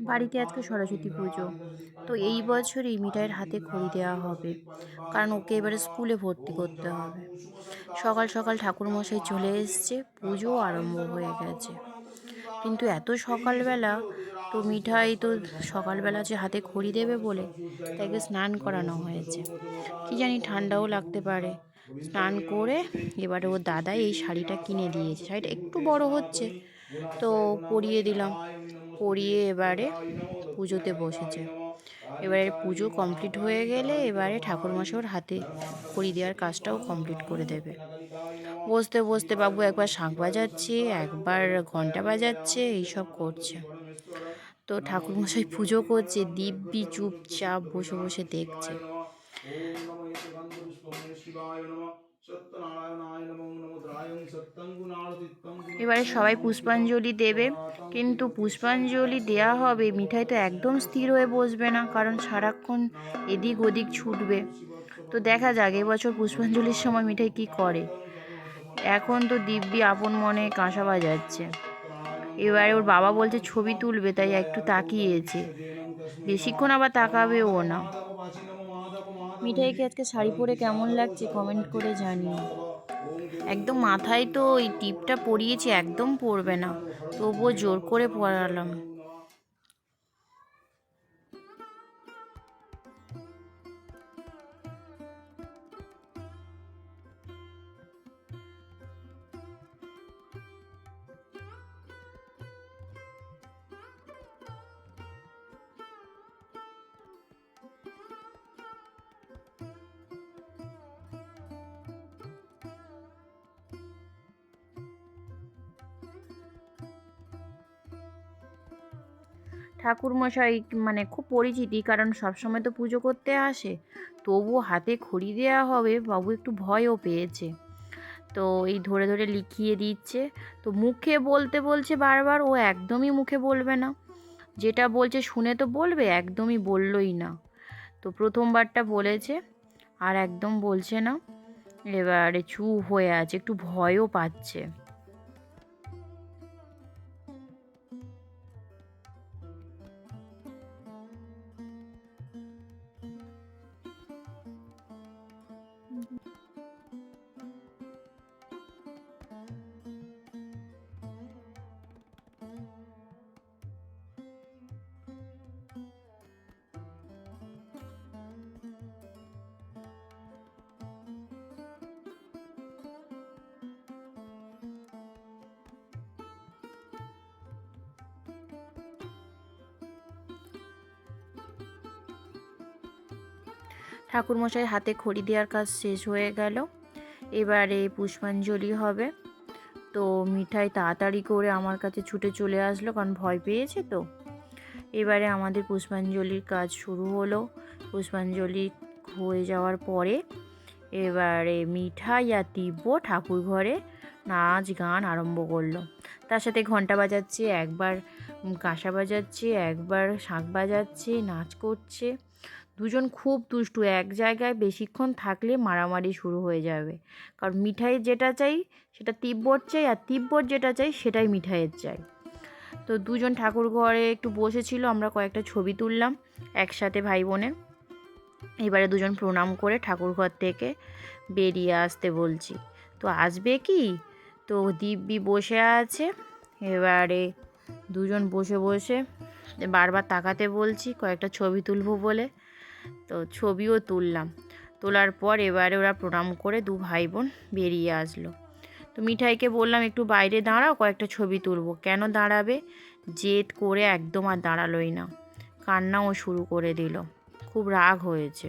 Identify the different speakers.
Speaker 1: বাড়িতে আজকে সরস্বতী পুজো, তো এই বছরই মিঠাইয়ের হাতে খড়ি দেওয়া হবে, কারণ ওকে এবারে স্কুলে ভর্তি করতে হবে। সকাল সকাল ঠাকুরমশাই চলে এসছে, পুজো আরম্ভ হয়ে গেছে। কিন্তু এত সকালবেলা তো মিঠাই তো সকালবেলা যে হাতে খড়ি দেবে বলে তাকে স্নান করানো হয়েছে। কি জানি ঠান্ডাও লাগতে পারে। স্নান করে এবারে ওর দাদা এই শাড়িটা কিনে দিয়েছে, শাড়িটা একটু বড় হচ্ছে, তো পরিয়ে দিলাম। পরিয়ে এবারে পুজোতে বসেছে। এবারে পুজো কমপ্লিট হয়ে গেলে এবারে ঠাকুরমশাইয়ের হাতে খড়ি দেওয়ার কাজটাও কমপ্লিট করে দেবে। বসতে বসতে বাবু একবার শাঁখ বাজাচ্ছে, একবার ঘন্টা বাজাচ্ছে, এইসব করছে। তো ঠাকুরমশাই পুজো করছে, দিব্যি চুপচাপ বসে বসে দেখছে।
Speaker 2: নমো একগন্ধ পুষ্পময় শিবায় নমঃ সত্যনারায়ণায় নমো নমো দ্রায়ং সত্যং গুণার্তিত্বং
Speaker 1: এবারে সবাই
Speaker 2: গুণোত্তমং শিবং
Speaker 1: পুষ্পাঞ্জলি দেবে,
Speaker 2: প্রভাতং
Speaker 1: কিন্তু পুষ্পাঞ্জলি
Speaker 2: পিতৃপুরুষোত্তমং
Speaker 1: দেয়া হবে, মিঠাই তো একদম স্থির হয়ে
Speaker 2: সর্বভৌমশ্রী
Speaker 1: বসবে না, কারণ সারাক্ষণ এদিক ওদিক ছুটবে। তো দেখা যাক এবছর পুষ্পাঞ্জলির সময় মিঠাই কি করে। এখন তো দিব্যি আপন মনে কাঁসা বাজাচ্ছে। এবারে ওর বাবা বলছে ছবি তুলবে, তাই একটু তাকিয়েছে, বেশিক্ষণ আবার তাকাবেও না। মিঠাইকে আজকে শাড়ি পরে কেমন লাগছে কমেন্ট করে জানিও। একদম মাথায় তো এই টিপটা পরিয়েছি, একদম পরবে না, তবুও জোর করে পরালাম। ঠাকুরমশাই মানে খুব পরিচিতি, কারণ সবসময় তো পুজো করতে আসে, তবুও হাতে খড়ি দেওয়া হবে, বাবু একটু ভয়ও পেয়েছে। তো এই ধরে ধরে লিখিয়ে দিচ্ছে। তো মুখে বলতে বলছে বারবার, ও একদমই মুখে বলবে না। যেটা বলছে শুনে তো বলবে, একদমই বললই না। তো প্রথমবারটা বলেছে, আর একদম বলছে না। এবারে চুপ হয়ে আছে, একটু ভয়ও পাচ্ছে। ঠাকুরমশাই হাতে খড়ি দেওয়ার কাজ শেষ হয়ে গেল। এবারে পুষ্পাঞ্জলি হবে। তো মিঠাই তাড়াতাড়ি করে আমার কাছে ছুটে চলে আসলো, কারণ ভয় পেয়েছে তো। এবারে আমাদের পুষ্পাঞ্জলির কাজ শুরু হলো। পুষ্পাঞ্জলি হয়ে যাওয়ার পরে এবারে মিঠাই আর দিব্য ঠাকুর ঘরে নাচ গান আরম্ভ করলো। তার সাথে ঘন্টা বাজাচ্ছে, একবার কাঁসা বাজাচ্ছে, একবার শাঁখ বাজাচ্ছে, নাচ করছে। দুজন খুব দুষ্টু, এক জায়গায় বেশিক্ষণ থাকলে মারামারি শুরু হয়ে যাবে, কারণ মিঠাইয়ের যেটা চাই সেটা তিব্বর চাই, আর তিব্বর যেটা চাই সেটাই মিঠাইয়ের চাই। তো দুজন ঠাকুর ঘরে একটু বসেছিল, আমরা কয়েকটা ছবি তুললাম একসাথে ভাই বোনে। এবারে দুজন প্রণাম করে ঠাকুর ঘর থেকে বেরিয়ে আসতে বলছি। তো আসবে কি, তো দিব্যি বসে আছে। এবারে দুজন বসে বসে বারবার তাকাতে বলছি, কয়েকটা ছবি তুলবো বলে। তো ছবিও তুললাম। তোলার পর এবারে ওরা প্রণাম করে দু ভাই বোন বেরিয়ে আসলো। তো মিঠাইকে বললাম একটু বাইরে দাঁড়াও, কয়েকটা ছবি তুলবো। কেন দাঁড়াবে, জেদ করে একদম আর দাঁড়ালোই না, কান্নাও শুরু করে দিল, খুব রাগ হয়েছে।